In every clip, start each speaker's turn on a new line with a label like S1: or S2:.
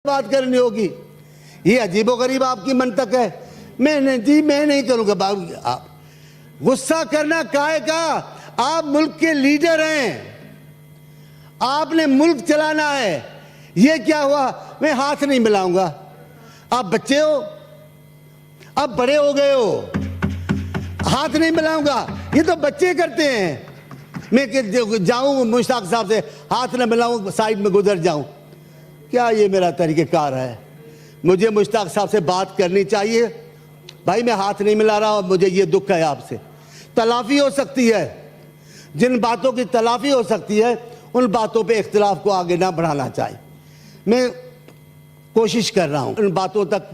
S1: بات کرنی ہوگی. یہ عجیب و غریب آپ کی منطق ہے. میں نہیں کروں گا. غصہ کرنا کائے کا؟ آپ ملک کے لیڈر ہیں, آپ نے ملک چلانا ہے. یہ کیا ہوا؟ میں ہاتھ نہیں ملاؤں گا. آپ بچے ہو, آپ بڑے ہو گئے ہو, ہاتھ نہیں ملاؤں گا. یہ تو بچے کرتے ہیں. میں جاؤں مشتاق صاحب سے ہاتھ نہ ملاؤں, سائڈ میں گزر جاؤں؟ کیا یہ میرا طریقہ کار ہے؟ مجھے مشتاق صاحب سے بات کرنی چاہیے. بھائی میں ہاتھ نہیں ملا رہا, اور مجھے یہ دکھ ہے آپ سے. تلافی ہو سکتی ہے, جن باتوں کی تلافی ہو سکتی ہے ان باتوں پہ اختلاف کو آگے نہ بڑھانا چاہیے. میں کوشش کر رہا ہوں ان باتوں تک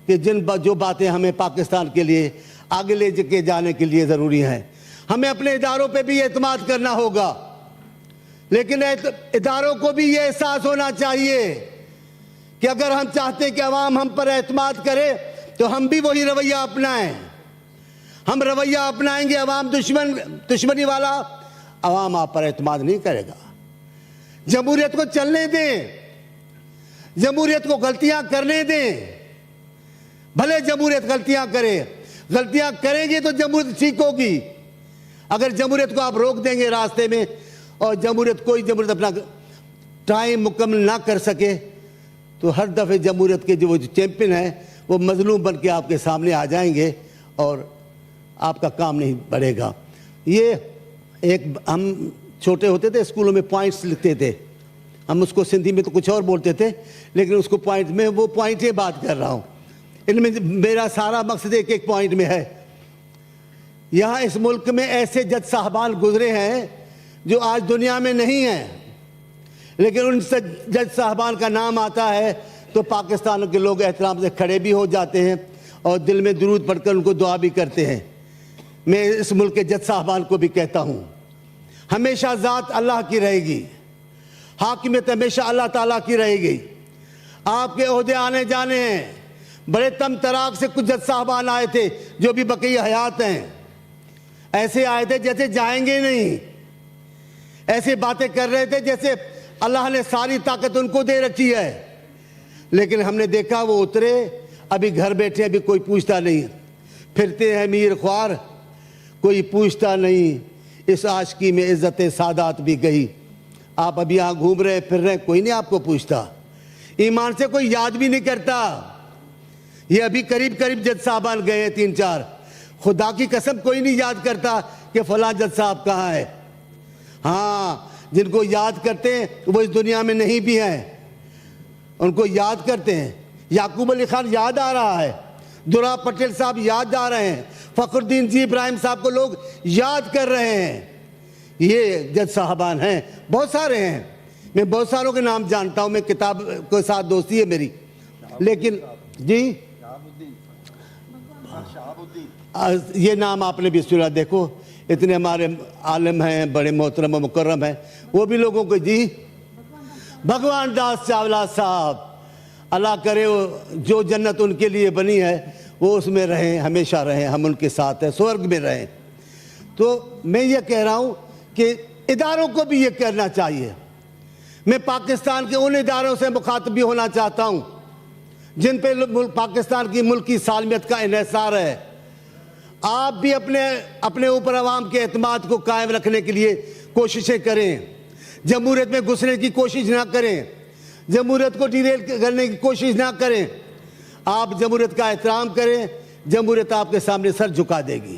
S1: کہ جو باتیں ہمیں پاکستان کے لیے آگے لے کے جانے کے لیے ضروری ہیں. ہمیں اپنے اداروں پہ بھی اعتماد کرنا ہوگا, لیکن اداروں کو بھی یہ احساس ہونا چاہیے کہ اگر ہم چاہتے ہیں کہ عوام ہم پر اعتماد کرے تو ہم بھی وہی رویہ اپنائیں. ہم رویہ اپنائیں گے عوام دشمنی والا, عوام آپ پر اعتماد نہیں کرے گا. جمہوریت کو چلنے دیں, جمہوریت کو غلطیاں کرنے دیں. بھلے جمہوریت غلطیاں کریں گے تو جمہوریت ٹھیک ہوگی. اگر جمہوریت کو آپ روک دیں گے راستے میں اور کوئی جمہوریت اپنا ٹائم مکمل نہ کر سکے تو ہر دفعہ جمہوریت کے جو چیمپئن ہیں وہ مظلوم بن کے آپ کے سامنے آ جائیں گے اور آپ کا کام نہیں بڑھے گا. یہ ہم چھوٹے ہوتے تھے اسکولوں میں پوائنٹس لکھتے تھے, ہم اس کو سندھی میں تو کچھ اور بولتے تھے, لیکن اس کو پوائنٹ میں وہ پوائنٹ ہی بات کر رہا ہوں. ان میں میرا سارا مقصد ایک پوائنٹ میں ہے. یہاں اس ملک میں ایسے جج صاحبان گزرے ہیں جو آج دنیا میں نہیں ہیں, لیکن ان سے جج صاحبان کا نام آتا ہے تو پاکستان کے لوگ احترام سے کھڑے بھی ہو جاتے ہیں اور دل میں درود پڑھ کر ان کو دعا بھی کرتے ہیں. میں اس ملک کے جج صاحبان کو بھی کہتا ہوں, ہمیشہ ذات اللہ کی رہے گی, حاکمیت ہمیشہ اللہ تعالیٰ کی رہے گی. آپ کے عہدے آنے جانے ہیں. بڑے تم تراک سے کچھ جج صاحبان آئے تھے جو بھی بقیہ حیات ہیں, ایسے آئے تھے جیسے جائیں گے نہیں, ایسے باتیں کر رہے تھے جیسے اللہ نے ساری طاقت ان کو دے رکھی ہے. لیکن ہم نے دیکھا وہ اترے, ابھی گھر بیٹھے, ابھی کوئی پوچھتا نہیں. پھرتے ہیں میر خوار, کوئی پوچھتا نہیں. اس عاشقی میں عزت سادات بھی گئی. آپ ابھی یہاں گھوم رہے پھر رہے, کوئی نہیں آپ کو پوچھتا. ایمان سے کوئی یاد بھی نہیں کرتا. یہ ابھی قریب جج صاحبان گئے 3-4, خدا کی قسم کوئی نہیں یاد کرتا کہ فلاں جج صاحب کہاں ہے. ہاں, جن کو یاد کرتے ہیں وہ اس دنیا میں نہیں بھی ہیں, ان کو یاد کرتے ہیں. یعقوب علی خان یاد آ رہا ہے, درا پٹیل صاحب یاد آ رہے ہیں, فخر الدین جی ابراہیم صاحب کو لوگ یاد کر رہے ہیں. یہ جج صاحبان ہیں, بہت سارے ہیں. میں بہت ساروں کے نام جانتا ہوں, میں کتاب کے ساتھ دوستی ہے میری. لیکن جی یہ نام آپ نے بھی سنا. دیکھو اتنے ہمارے عالم ہیں, بڑے محترم و مکرم ہیں, وہ بھی لوگوں کو جی بھگوان داس چاولہ صاحب, اللہ کرے جو جنت ان کے لیے بنی ہے وہ اس میں رہیں, ہمیشہ رہیں, ہم ان کے ساتھ ہیں, سورگ میں رہیں. تو میں یہ کہہ رہا ہوں کہ اداروں کو بھی یہ کرنا چاہیے. میں پاکستان کے ان اداروں سے مخاطب بھی ہونا چاہتا ہوں جن پہ پاکستان کی ملکی سالمیت کا انحصار ہے. آپ بھی اپنے اوپر عوام کے اعتماد کو قائم رکھنے کے لیے کوششیں کریں. جمہوریت میں گھسنے کی کوشش نہ کریں, جمہوریت کو ڈیریل کرنے کی کوشش نہ کریں. آپ جمہوریت کا احترام کریں, جمہوریت آپ کے سامنے سر جھکا دے گی.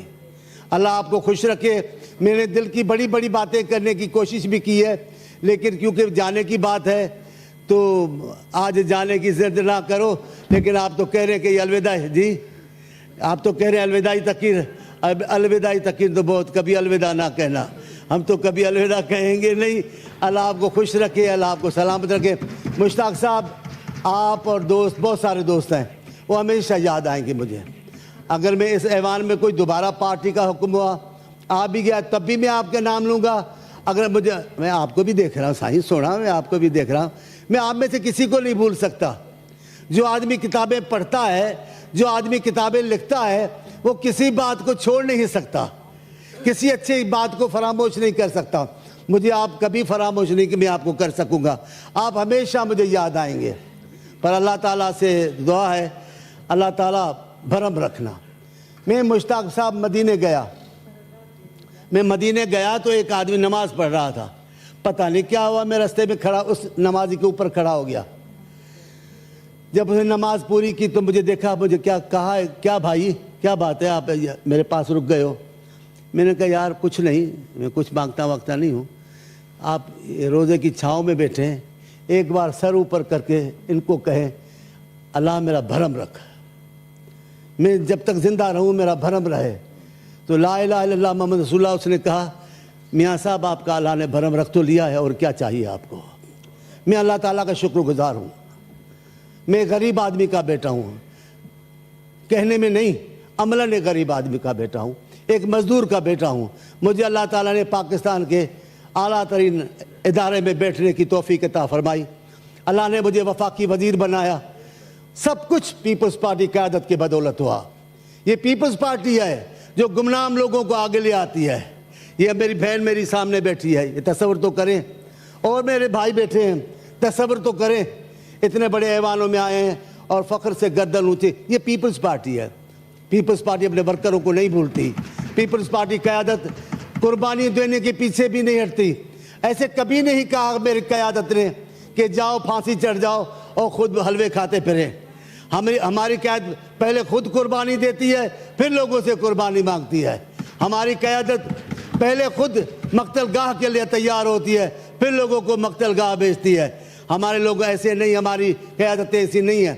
S1: اللہ آپ کو خوش رکھے. میں نے دل کی بڑی باتیں کرنے کی کوشش بھی کی ہے, لیکن کیونکہ جانے کی بات ہے تو آج جانے کی ضد نہ کرو. لیکن آپ تو کہہ رہے ہیں کہ یہ الوداع, جی آپ تو کہہ رہے ہیں الوداعی تقریر تو بہت, کبھی الوداع نہ کہنا. ہم تو کبھی الوداع کہیں گے نہیں. اللہ آپ کو خوش رکھے, اللہ آپ کو سلامت رکھے. مشتاق صاحب, آپ اور دوست, بہت سارے دوست ہیں, وہ ہمیشہ یاد آئیں گے مجھے. اگر میں اس ایوان میں کوئی دوبارہ پارٹی کا حکم ہوا, آ بھی گیا, تب بھی میں آپ کا نام لوں گا. اگر میں آپ کو بھی دیکھ رہا ہوں, سائیں سونا, میں آپ کو بھی دیکھ رہا ہوں. میں آپ میں سے کسی کو نہیں بھول سکتا. جو آدمی کتابیں پڑھتا ہے, جو آدمی کتابیں لکھتا ہے, وہ کسی بات کو چھوڑ نہیں سکتا, کسی اچھی بات کو فراموش نہیں کر سکتا. مجھے آپ کبھی فراموش نہیں کہ میں آپ کو کر سکوں گا. آپ ہمیشہ مجھے یاد آئیں گے. پر اللہ تعالیٰ سے دعا ہے اللہ تعالیٰ بھرم رکھنا. میں مشتاق صاحب مدینے گیا. میں مدینے گیا تو ایک آدمی نماز پڑھ رہا تھا. پتہ نہیں کیا ہوا, میں رستے میں کھڑا اس نمازی کے اوپر کھڑا ہو گیا. جب اس نے نماز پوری کی تو مجھے دیکھا, مجھے کیا کہا, کیا بھائی کیا بات ہے, آپ میرے پاس رک گئے ہو. میں نے کہا یار کچھ نہیں, میں کچھ مانگتا وقتا نہیں ہوں, آپ روزے کی چھاؤں میں بیٹھے ہیں, ایک بار سر اوپر کر کے ان کو کہیں اللہ میرا بھرم رکھ, میں جب تک زندہ رہوں میرا بھرم رہے. تو لا الہ الا اللہ محمد رسول اللہ, اس نے کہا میاں صاحب آپ کا اللہ نے بھرم رکھ تو لیا ہے, اور کیا چاہیے آپ کو. میں اللہ تعالیٰ کا شکر گزار ہوں. میں غریب آدمی کا بیٹا ہوں, کہنے میں نہیں عملاً ایک غریب آدمی کا بیٹا ہوں, ایک مزدور کا بیٹا ہوں. مجھے اللہ تعالیٰ نے پاکستان کے اعلیٰ ترین ادارے میں بیٹھنے کی توفیق عطا فرمائی. اللہ نے مجھے وفاقی وزیر بنایا. سب کچھ پیپلز پارٹی قیادت کی بدولت ہوا. یہ پیپلز پارٹی ہے جو گمنام لوگوں کو آگے لے آتی ہے. یہ میری بہن میری سامنے بیٹھی ہے, یہ تصور تو کریں, اور میرے بھائی بیٹھے ہیں, تصور تو کریں, اتنے بڑے ایوانوں میں آئے ہیں اور فخر سے گردن اونچے. یہ پیپلز پارٹی ہے. پیپلز پارٹی اپنے ورکروں کو نہیں بھولتی. پیپلز پارٹی قیادت قربانی دینے کے پیچھے بھی نہیں ہٹتی. ایسے کبھی نہیں کہا میری قیادت نے کہ جاؤ پھانسی چڑھ جاؤ اور خود حلوے کھاتے پھریں. ہماری قیادت پہلے خود قربانی دیتی ہے, پھر لوگوں سے قربانی مانگتی ہے. ہماری قیادت پہلے خود مقتل گاہ کے لیے تیار ہوتی ہے, پھر لوگوں کو مقتل گاہ بھیجتی ہے. ہمارے لوگ ایسے نہیں, ہماری قیادتیں ایسی نہیں ہیں.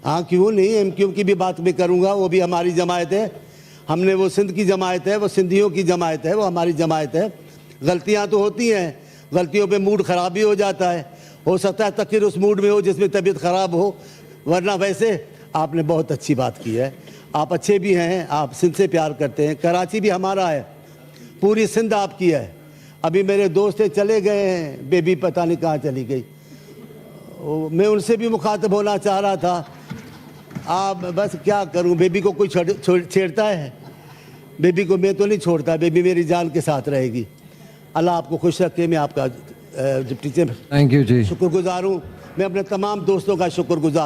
S1: ہاں کیوں نہیں, ایم کیو کی بھی بات میں کروں گا, وہ بھی ہماری جماعت ہے. ہم نے وہ سندھ کی جماعت ہے, وہ سندھیوں کی جماعت ہے, وہ ہماری جماعت ہے. غلطیاں تو ہوتی ہیں, غلطیوں پہ موڈ خراب بھی ہو جاتا ہے. ہو سکتا ہے تقریر اس موڈ میں ہو جس میں طبیعت خراب ہو, ورنہ ویسے آپ نے بہت اچھی بات کی ہے. آپ اچھے بھی ہیں, آپ سندھ سے پیار کرتے ہیں. کراچی بھی ہمارا ہے, پوری سندھ آپ کی ہے. ابھی میرے دوست چلے گئے ہیں, بیبی پتہ نہیں کہاں چلی گئی, میں ان سے بھی مخاطب ہونا چاہ رہا تھا. آپ بس کیا کروں, بیبی کو کوئی چھیڑتا ہے, بیبی کو میں تو نہیں چھوڑتا, بیبی میری جان کے ساتھ رہے گی. اللہ آپ کو خوش رکھے. میں آپ کا ڈپٹی چیئرمین
S2: تھینک یو جی.
S1: شکر گزار ہوں. میں اپنے تمام دوستوں کا شکر گزار ہوں.